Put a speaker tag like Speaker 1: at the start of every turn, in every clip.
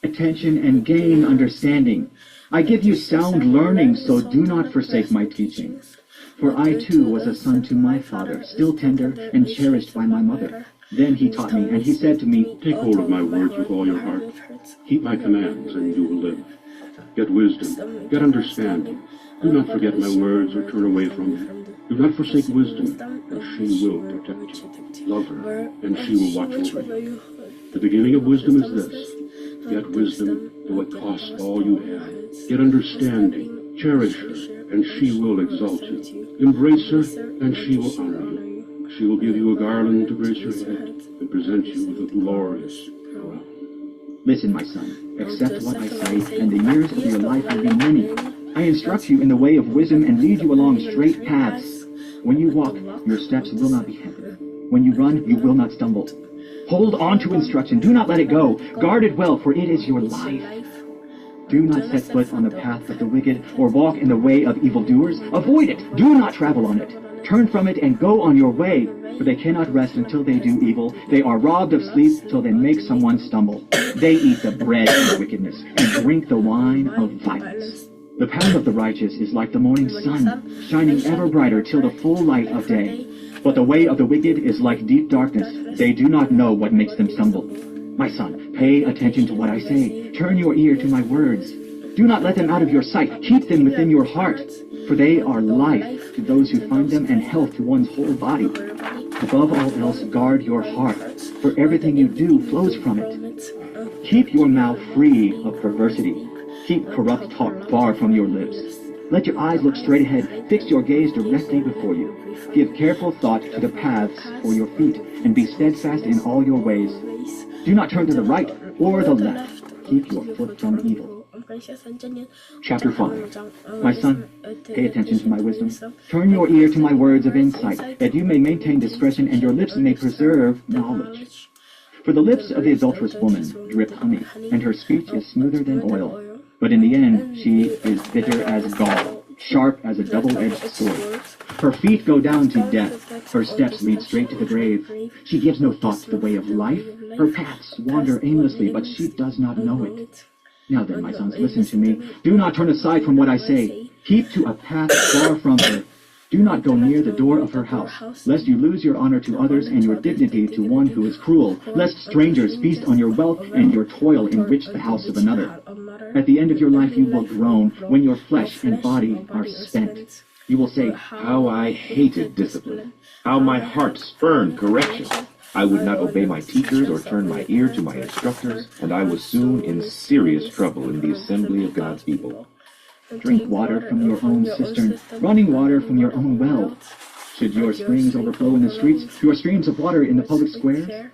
Speaker 1: attention and gain understanding. I give you sound learning, so do not forsake my teaching. For I too was a son to my father, still tender and cherished by my mother. Then he taught me, and he said to me,
Speaker 2: Take hold of my words with all your heart. Keep my commands, and you will live. Get wisdom, get understanding. Do not forget my words or turn away from them. Do not forsake wisdom, and she will protect you. Love her, and she will watch over you. The beginning of wisdom is this. Get wisdom, though it costs all you have. Get understanding, cherish her, and she will exalt you. Embrace her, and she will honor you. She will give you a garland to grace your head, and present you with a glorious crown.
Speaker 1: Listen, my son, accept what I say, and the years of your life will be many. I instruct you in the way of wisdom and lead you along straight paths. When you walk, your steps will not be heavy. When you run, you will not stumble. Hold on to instruction. Do not let it go. Guard it well, for it is your life. Do not set foot on the path of the wicked, or walk in the way of evildoers. Avoid it. Do not travel on it. Turn from it and go on your way, for they cannot rest until they do evil. They are robbed of sleep till they make someone stumble. They eat the bread of wickedness and drink the wine of violence. The path of the righteous is like the morning sun, shining ever brighter till the full light of day. But the way of the wicked is like deep darkness. They do not know what makes them stumble. My son, pay attention to what I say. Turn your ear to my words. Do not let them out of your sight. Keep them within your heart, for they are life to those who find them and health to one's whole body. Above all else, guard your heart, for everything you do flows from it. Keep your mouth free of perversity. Keep corrupt talk far from your lips. Let your eyes look straight ahead. Fix your gaze directly before you. Give careful thought to the paths for your feet, and be steadfast in all your ways. Do not turn to the right or the left. Keep your foot from evil. Chapter 5. My son, pay attention to my wisdom. Turn your ear to my words of insight, that you may maintain discretion and your lips may preserve knowledge. For the lips of the adulterous woman drip honey, and her speech is smoother than oil. But in the end she is bitter as gall, sharp as a double-edged sword. Her feet go down to death, her steps lead straight to the grave. She gives no thought to the way of life. Her paths wander aimlessly, but she does not know it. Now then, my sons, listen to me. Do not turn aside from what I say. Keep to a path far from her. Do not go near the door of her house, lest you lose your honor to others and your dignity to one who is cruel, lest strangers feast on your wealth and your toil enrich the house of another. At the end of your life you will groan when your flesh and body are spent. You will say,
Speaker 3: How I hated discipline! How my heart spurned correction! I would not obey my teachers or turn my ear to my instructors, and I was soon in serious trouble in the assembly of God's people.
Speaker 1: Drink water from your own cistern, running water from your own well. Should your springs overflow in the streets, your streams of water in the public squares?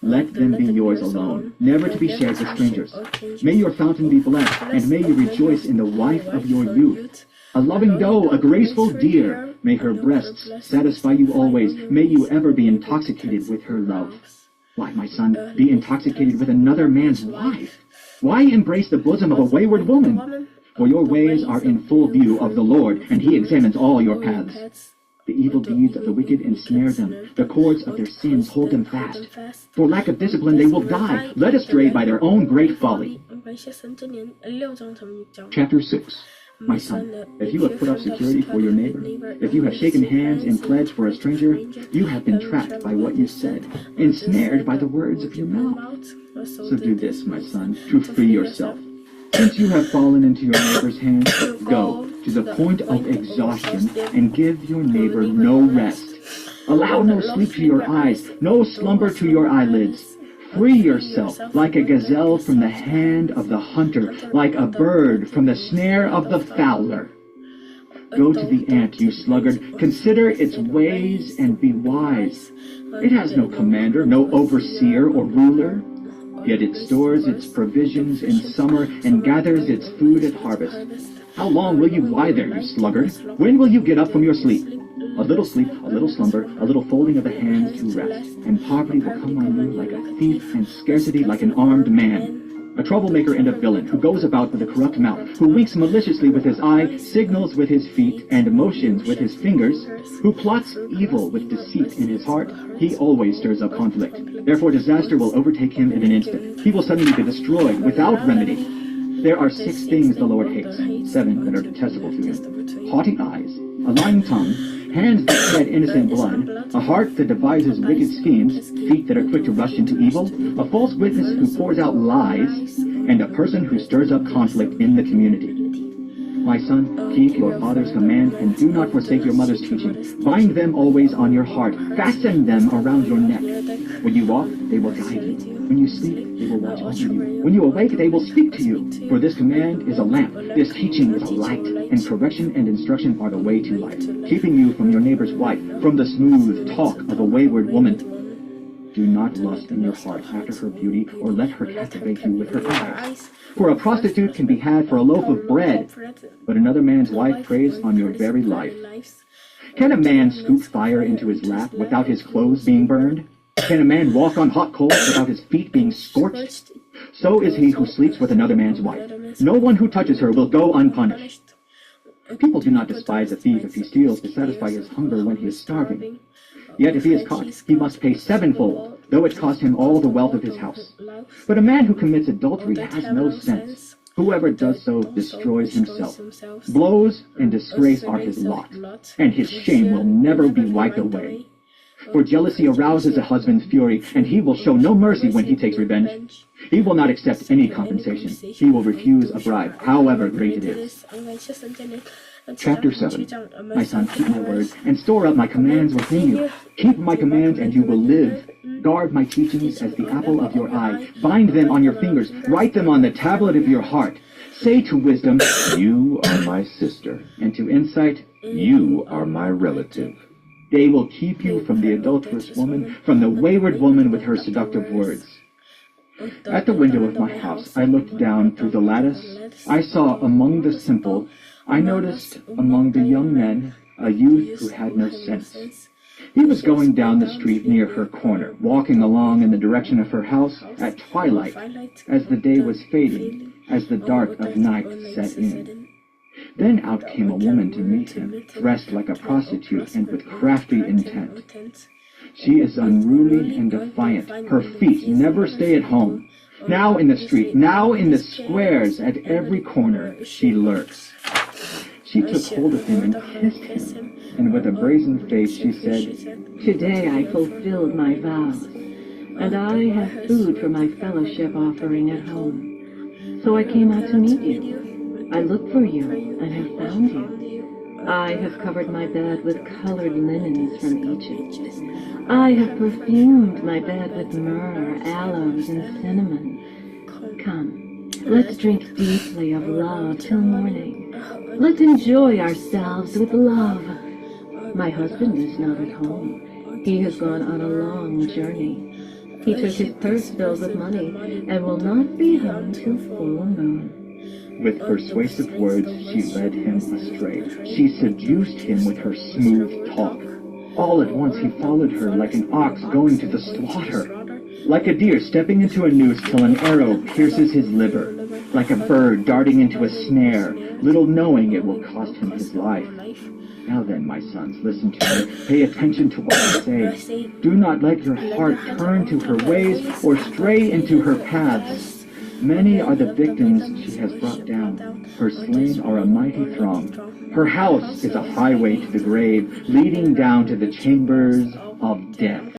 Speaker 1: Let them be yours alone, never to be shared with strangers. May your fountain be blessed, and may you rejoice in the wife of your youth. A loving doe, a graceful deer, may her breasts satisfy you always. May you ever be intoxicated with her love. Why, my son, be intoxicated with another man's wife? Why embrace the bosom of a wayward woman? For your ways are in full view of the Lord, and he examines all your paths. The evil deeds of the wicked ensnare them. The cords of their sins hold them fast. For lack of discipline they will die, led astray by their own great folly. Chapter 6. My son, if you have put up security for your neighbor, if you have shaken hands in pledge for a stranger, you have been trapped by what you said, ensnared by the words of your mouth. So do this, my son, to free yourself. Since you have fallen into your neighbor's hands, go to the point of exhaustion and give your neighbor no rest. Allow no sleep to your eyes, no slumber to your eyelids. Free yourself like a gazelle from the hand of the hunter, like a bird from the snare of the fowler. Go to the ant, you sluggard, consider its ways and be wise. It has no commander, no overseer or ruler. Yet it stores its provisions in summer and gathers its food at harvest. How long will you lie there, you sluggard? When will you get up from your sleep? A little sleep, a little slumber, a little folding of the hands to rest, and poverty will come on you like a thief and scarcity like an armed man. A troublemaker and a villain, who goes about with a corrupt mouth, who winks maliciously with his eye, signals with his feet, and motions with his fingers, who plots evil with deceit in his heart, he always stirs up conflict. Therefore disaster will overtake him in an instant. He will suddenly be destroyed without remedy. There are 6 things the Lord hates, 7 that are detestable to him: haughty eyes, a lying tongue, hands that shed innocent blood, a heart that devises wicked schemes, feet that are quick to rush into evil, a false witness who pours out lies, and a person who stirs up conflict in the community. My son, keep your father's command and do not forsake your mother's teaching. Bind them always on your heart. Fasten them around your neck. When you walk, they will guide you. When you sleep, they will watch over you. When you awake, they will speak to you. For this command is a lamp, this teaching is a light, and correction and instruction are the way to life, keeping you from your neighbor's wife, from the smooth talk of a wayward woman. Do not lust in your heart after her beauty, or let her captivate you with her eyes. For a prostitute can be had for a loaf of bread, but another man's wife preys on your very life. Can a man scoop fire into his lap without his clothes being burned? Can a man walk on hot coals without his feet being scorched? So is he who sleeps with another man's wife. No one who touches her will go unpunished. People do not despise a thief if he steals to satisfy his hunger when he is starving. Yet if he is caught, he must pay 7-fold, though it cost him all the wealth of his house. But a man who commits adultery has no sense. Whoever does so destroys himself. Blows and disgrace are his lot, and his shame will never be wiped away. For jealousy arouses a husband's fury, and he will show no mercy when he takes revenge. He will not accept any compensation. He will refuse a bribe, however great it is. Chapter 7. My son, keep my words, and store up my commands within you. Keep my commands, and you will live. Guard my teachings as the apple of your eye. Bind them on your fingers. Write them on the tablet of your heart. Say to wisdom,
Speaker 3: You are my sister.
Speaker 1: And to insight,
Speaker 3: You are my relative.
Speaker 1: They will keep you from the adulterous woman, from the wayward woman with her seductive words. At the window of my house, I looked down through the lattice. I saw among the simple, I noticed among the young men a youth who had no sense. He was going down the street near her corner, walking along in the direction of her house at twilight, as the day was fading, as the dark of night set in. Then out came a woman to meet him, dressed like a prostitute and with crafty intent. She is unruly and defiant. Her feet never stay at home. Now in the street, now in the squares, at every corner, she lurks. She took hold of him and kissed him, and with a brazen face she said,
Speaker 4: Today I fulfilled my vows, and I have food for my fellowship offering at home. So I came out to meet you. I looked for you and have found you. I have covered my bed with colored linens from Egypt. I have perfumed my bed with myrrh, aloes, and cinnamon. Come, let's drink deeply of love till morning. Let's enjoy ourselves with love. My husband is not at home. He has gone on a long journey. He took his purse filled with money and will not be home till full moon.
Speaker 1: With persuasive words, she led him astray. She seduced him with her smooth talk. All at once he followed her like an ox going to the slaughter, like a deer stepping into a noose till an arrow pierces his liver, like a bird darting into a snare, little knowing it will cost him his life. Now then, my sons, listen to me. Pay attention to what I say. Do not let your heart turn to her ways or stray into her paths. Many are the victims she has brought down. Her slain are a mighty throng. Her house is a highway to the grave, leading down to the chambers of death.